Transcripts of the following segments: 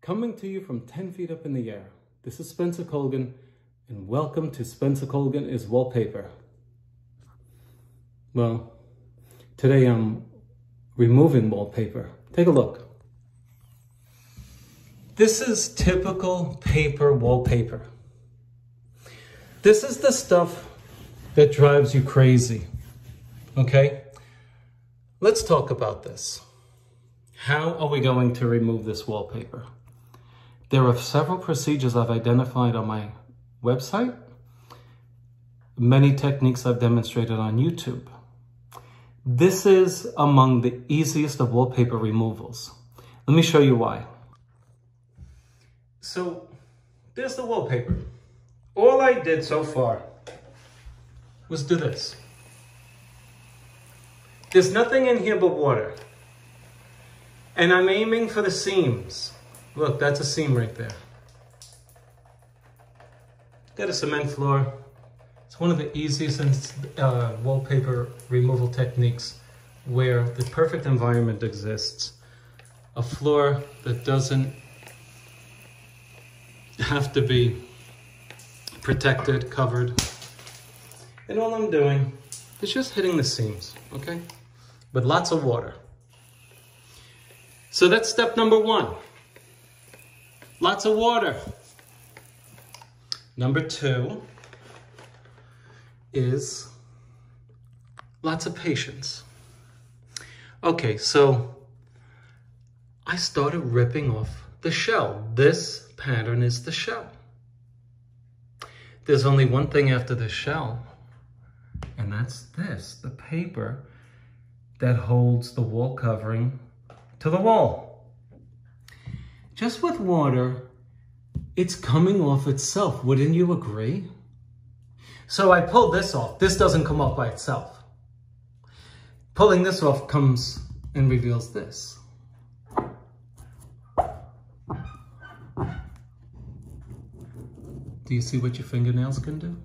Coming to you from 10 feet up in the air, this is Spencer Colgan, and welcome to Spencer Colgan is Wallpaper. Well, today I'm removing wallpaper. Take a look. This is typical paper wallpaper. This is the stuff that drives you crazy, okay? Let's talk about this. How are we going to remove this wallpaper? There are several procedures I've identified on my website, many techniques I've demonstrated on YouTube. This is among the easiest of wallpaper removals. Let me show you why. So, there's the wallpaper. All I did so far was do this. There's nothing in here but water. And I'm aiming for the seams. Look, that's a seam right there. Got a cement floor. It's one of the easiest wallpaper removal techniques where the perfect environment exists. A floor that doesn't have to be protected, covered. And all I'm doing is just hitting the seams, okay? With lots of water. So that's step number one. Lots of water. Number two is lots of patience. Okay, so I started ripping off the shell. This pattern is the shell. There's only one thing after the shell, and that's this, the paper that holds the wall covering to the wall. Just with water, it's coming off itself. Wouldn't you agree? So I pulled this off. This doesn't come off by itself. Pulling this off comes and reveals this. Do you see what your fingernails can do?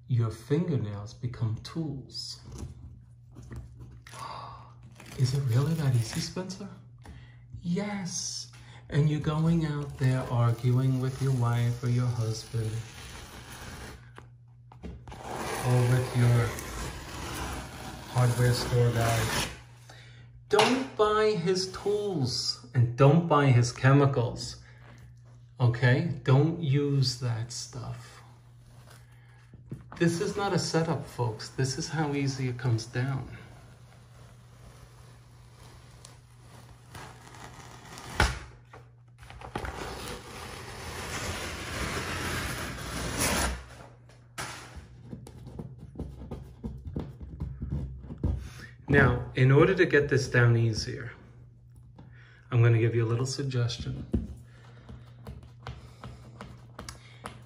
Your fingernails become tools. Is it really that easy, Spencer? Yes. And you're going out there arguing with your wife or your husband, or with your hardware store guy. Don't buy his tools and don't buy his chemicals, okay? Don't use that stuff. This is not a setup, folks. This is how easy it comes down. Now, in order to get this down easier, I'm going to give you a little suggestion.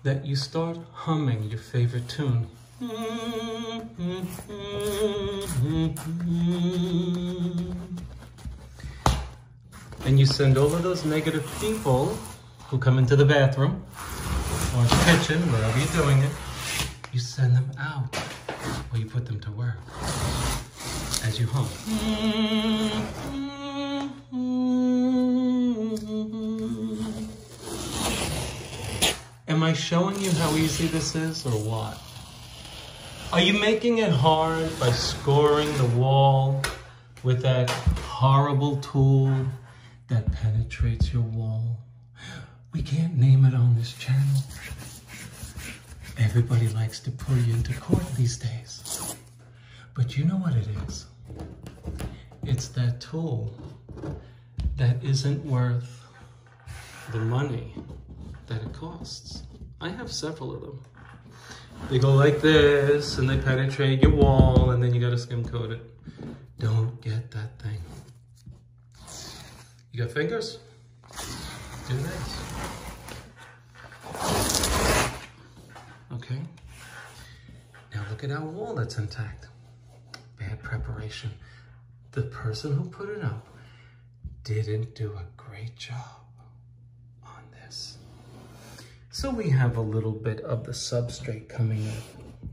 That you start humming your favorite tune. And you send all of those negative people who come into the bathroom or the kitchen, wherever you're doing it, you send them out or you put them to work as you hum. Am I showing you how easy this is or what? Are you making it hard by scoring the wall with that horrible tool that penetrates your wall? We can't name it on this channel. Everybody likes to put you into court these days. But you know what it is? It's that tool that isn't worth the money that it costs. I have several of them. They go like this and they penetrate your wall and then you gotta skim coat it. Don't get that thing. You got fingers? Do this. Okay. Now look at our wall that's intact. Bad preparation. The person who put it up didn't do a great job on this. So we have a little bit of the substrate coming in.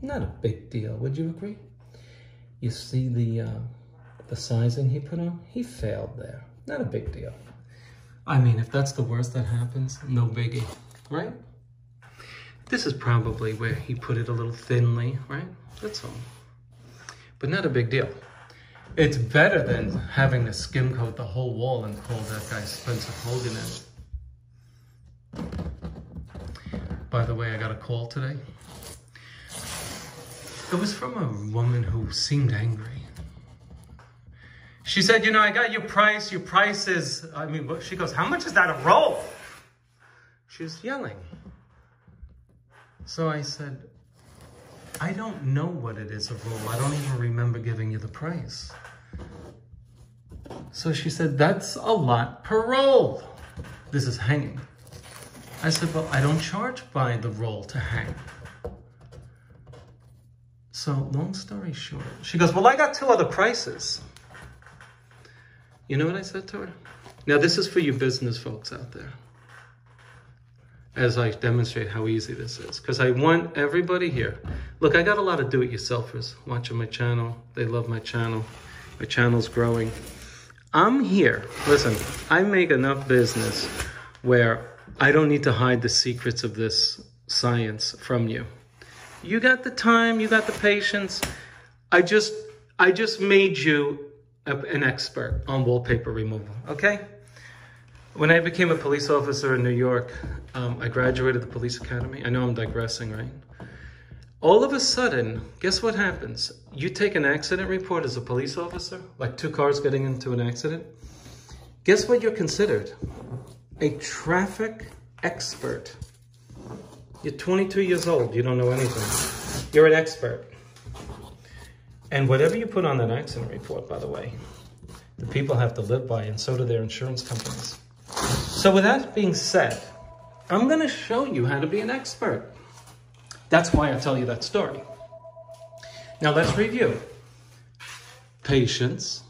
Not a big deal, would you agree? You see the the sizing he put on, he failed there. Not a big deal. I mean, if that's the worst that happens, no biggie, right? This is probably where he put it a little thinly, right? That's all. But not a big deal. It's better than having to skim coat the whole wall and call that guy Spencer Colgan in. By the way, I got a call today. It was from a woman who seemed angry. She said, you know, I got your price. Your price is, I mean, she goes, how much is that a roll? She was yelling. So I said, I don't know what it is a roll. I don't even remember giving you the price. So she said, that's a lot per roll. This is hanging. I said, well, I don't charge by the roll to hang. So long story short, she goes, well, I got 2 other prices. You know what I said to her? Now, this is for you business folks out there, as I demonstrate how easy this is, because I want everybody here. Look, I got a lot of do-it-yourselfers watching my channel. They love my channel. My channel's growing. I'm here. Listen, I make enough business where I don't need to hide the secrets of this science from you. You got the time, you got the patience. I just made you an expert on wallpaper removal, okay? When I became a police officer in New York, I graduated the police academy. I know I'm digressing, right? All of a sudden, guess what happens? You take an accident report as a police officer, like 2 cars getting into an accident. Guess what you're considered? A traffic expert. You're 22 years old, you don't know anything. You're an expert. And whatever you put on that accident report, by the way, the people have to live by, and so do their insurance companies. So with that being said, I'm gonna show you how to be an expert. That's why I tell you that story. Now let's review. Patience,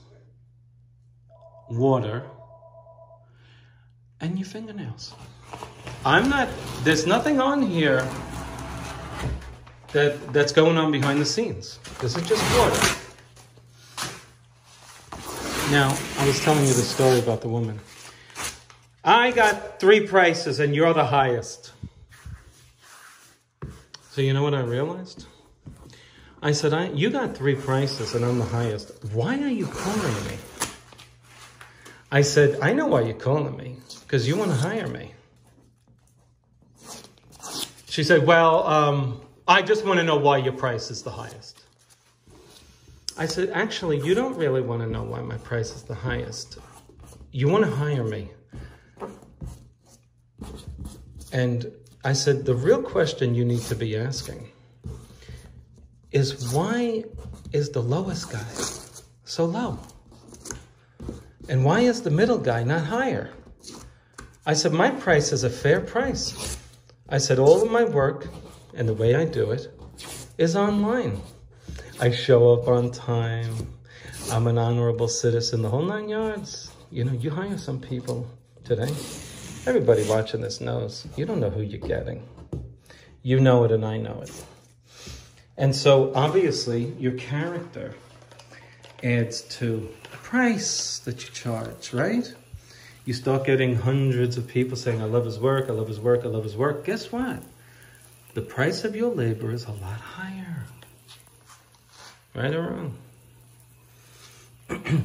water, and your fingernails. There's nothing on here that's going on behind the scenes. This is just water. Now, I was telling you the story about the woman. I got 3 prices and you're the highest. So you know what I realized? I said, you got 3 prices and I'm the highest. Why are you calling me? I said, I know why you're calling me, because you want to hire me. She said, well, I just want to know why your price is the highest. I said, actually, you don't really want to know why my price is the highest. You want to hire me. And I said, the real question you need to be asking is, why is the lowest guy so low? And why is the middle guy not higher? I said, my price is a fair price. I said, all of my work and the way I do it is online. I show up on time. I'm an honorable citizen, the whole 9 yards. You know, you hire some people today. Everybody watching this knows you don't know who you're getting. You know it and I know it. And so obviously your character adds to the price that you charge, right? You start getting hundreds of people saying, I love his work, I love his work, I love his work. Guess what? The price of your labor is a lot higher. Right or wrong?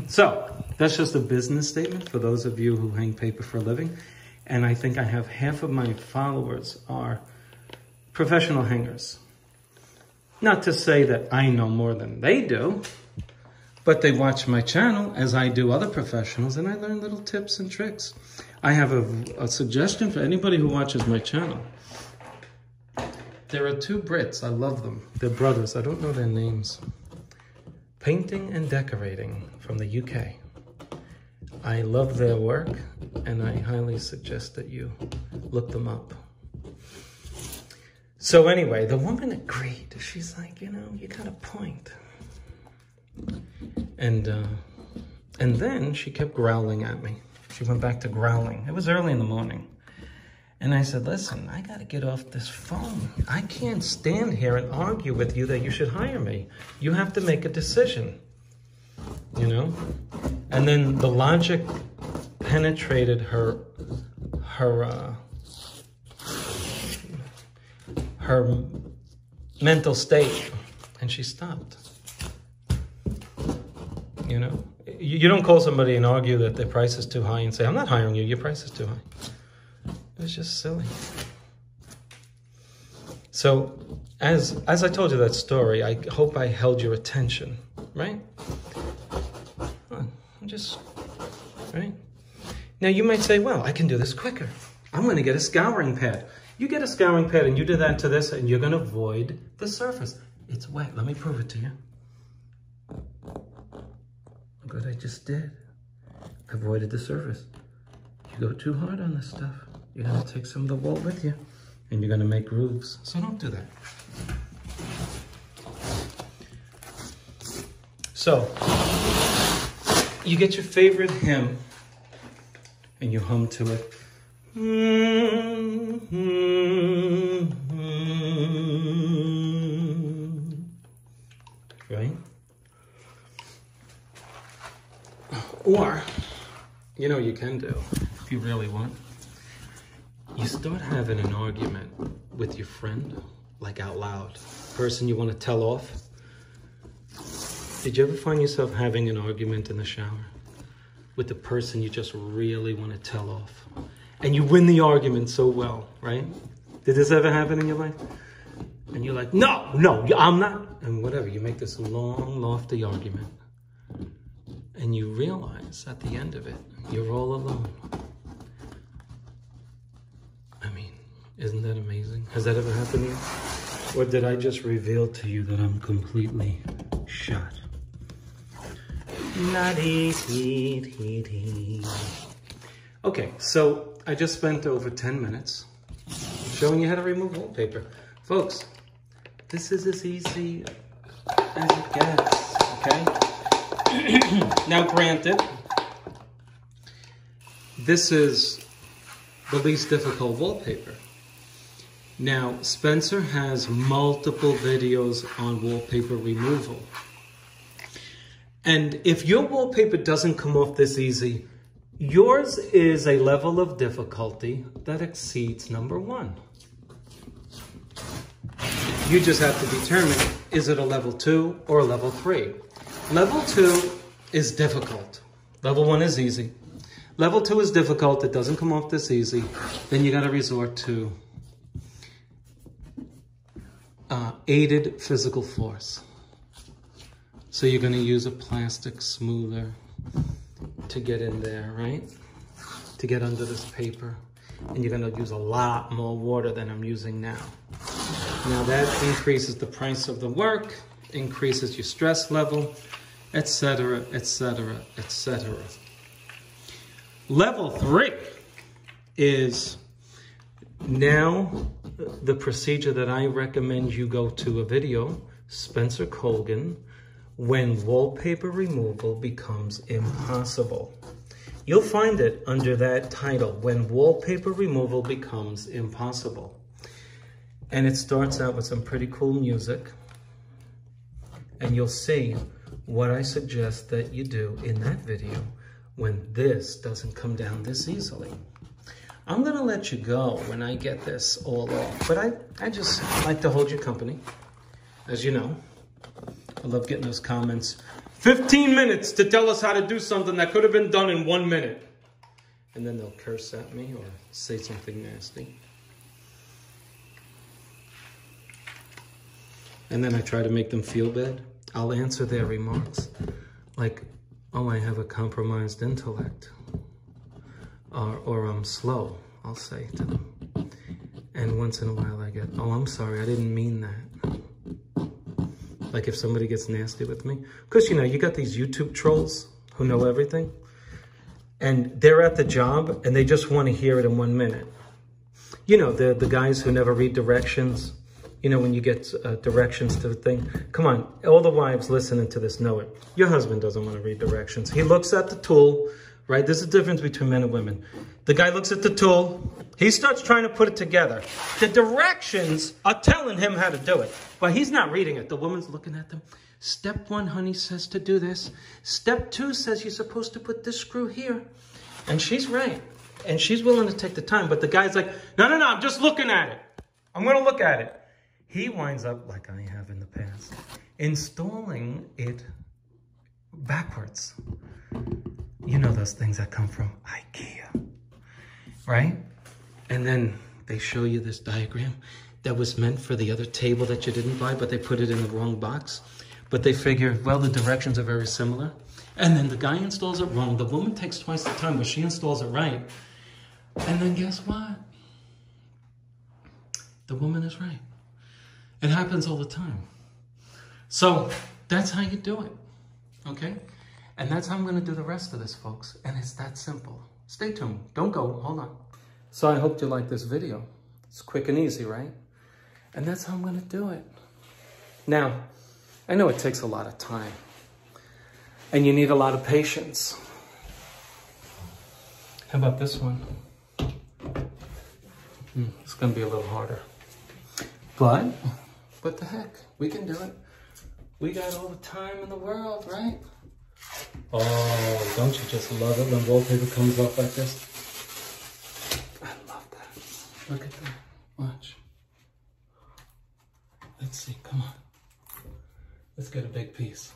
So, that's just a business statement for those of you who hang paper for a living. And I think I have half of my followers are professional hangers. Not to say that I know more than they do, but they watch my channel as I do other professionals, and I learn little tips and tricks. I have a suggestion for anybody who watches my channel. There are 2 Brits, I love them. They're brothers, I don't know their names. Painting and Decorating from the UK. I love their work, and I highly suggest that you look them up. So anyway, the woman agreed. She's like, you know, you got a point. And then she kept growling at me. She went back to growling. It was early in the morning. And I said, listen, I got to get off this phone. I can't stand here and argue with you that you should hire me. You have to make a decision. you know? And then the logic penetrated her mental state, and she stopped. You know, you don't call somebody and argue that their price is too high and say, I'm not hiring you, your price is too high. It was just silly. So as I told you that story, I hope I held your attention, right? Right? Now you might say, well, I can do this quicker. I'm going to get a scouring pad. You get a scouring pad and you do that to this and you're going to void the surface. It's wet. Let me prove it to you. Look what I just did. I voided the surface. You go too hard on this stuff, you're going to take some of the wool with you and you're going to make grooves. So don't do that. So you get your favorite hymn and you hum to it. Right? Or, you know, you can do, if you really want, you start having an argument with your friend, like out loud, person you want to tell off. Did you ever find yourself having an argument in the shower with the person you just really want to tell off? And you win the argument so well, right? Did this ever happen in your life? And you're like, no, I'm not. And whatever, you make this long, lofty argument. And you realize at the end of it, you're all alone. I mean, isn't that amazing? Has that ever happened to you? Or did I just reveal to you that I'm completely shot? Okay, so I just spent over 10 minutes showing you how to remove wallpaper. Folks, this is as easy as it gets, okay? Now, granted, this is the least difficult wallpaper. Now, Spencer has multiple videos on wallpaper removal. And if your wallpaper doesn't come off this easy, yours is a level of difficulty that exceeds number 1. You just have to determine, is it a level 2 or a level 3? Level 2 is difficult. Level 1 is easy. Level 2 is difficult. It doesn't come off this easy. Then you got to resort to aided physical force. So you're going to use a plastic smoother to get in there, right? To get under this paper. And you're going to use a lot more water than I'm using now. Now that increases the price of the work, increases your stress level, etc., etc., etc. Level 3 is now the procedure that I recommend you go to a video, Spencer Colgan, When Wallpaper Removal Becomes Impossible. You'll find it under that title, When Wallpaper Removal Becomes Impossible. And it starts out with some pretty cool music. And you'll see what I suggest that you do in that video when this doesn't come down this easily. I'm gonna let you go when I get this all off, but I just like to hold you company. As you know, I love getting those comments. 15 minutes to tell us how to do something that could have been done in 1 minute. And then they'll curse at me or say something nasty. And then I try to make them feel bad. I'll answer their remarks like, oh, I have a compromised intellect. Or I'm slow, I'll say to them. And once in a while I get, oh, I'm sorry, I didn't mean that. Like if somebody gets nasty with me. Because, you know, you got these YouTube trolls who know everything. And they're at the job and they just want to hear it in 1 minute. You know, the guys who never read directions. You know, when you get directions to the thing. Come on, all the wives listening to this know it. Your husband doesn't want to read directions. He looks at the tool right? There's a difference between men and women. The guy looks at the tool. He starts trying to put it together. The directions are telling him how to do it, but he's not reading it. The woman's looking at them. Step 1, honey, says to do this. Step 2 says you're supposed to put this screw here. And she's right. And she's willing to take the time. But the guy's like, no, I'm just looking at it. I'm going to look at it. He winds up, like I have in the past, installing it backwards. You know those things that come from IKEA, right? And then they show you this diagram that was meant for the other table that you didn't buy, but they put it in the wrong box. But they figure, well, the directions are very similar. And then the guy installs it wrong. The woman takes twice the time, but she installs it right. And then guess what? The woman is right. It happens all the time. So that's how you do it, okay? And that's how I'm going to do the rest of this, folks. And it's that simple. Stay tuned. Don't go. Hold on. So I hope you like this video. It's quick and easy, right? And that's how I'm going to do it. Now, I know it takes a lot of time. And you need a lot of patience. How about this one? It's going to be a little harder. But what the heck? We can do it. We got all the time in the world, right? Oh, don't you just love it when wallpaper comes off like this? I love that. Look at that. Watch. Let's see. Come on. Let's get a big piece.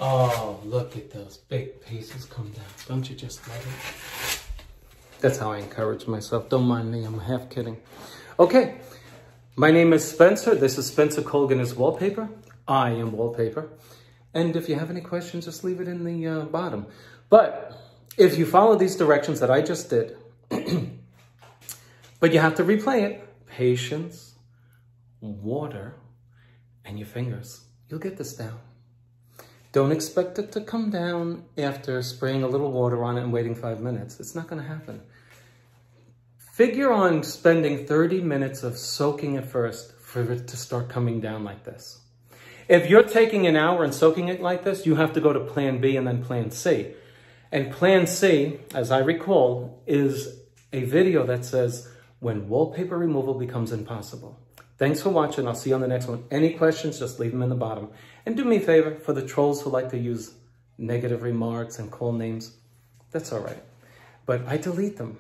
Oh, look at those big pieces come down. Don't you just love it? That's how I encourage myself. Don't mind me. I'm half kidding. Okay. My name is Spencer. This is Spencer Colgan is Wallpaper. I am Wallpaper. And if you have any questions, just leave it in the bottom. But if you follow these directions that I just did, but you have to replay it, patience, water, and your fingers, you'll get this down. Don't expect it to come down after spraying a little water on it and waiting 5 minutes. It's not going to happen. Figure on spending 30 minutes of soaking it first for it to start coming down like this. If you're taking an hour and soaking it like this, you have to go to plan B and then plan C. And plan C, as I recall, is a video that says, when wallpaper removal becomes impossible. Thanks for watching. I'll see you on the next one. Any questions, just leave them in the bottom. And do me a favor, for the trolls who like to use negative remarks and call names, that's all right. But I delete them.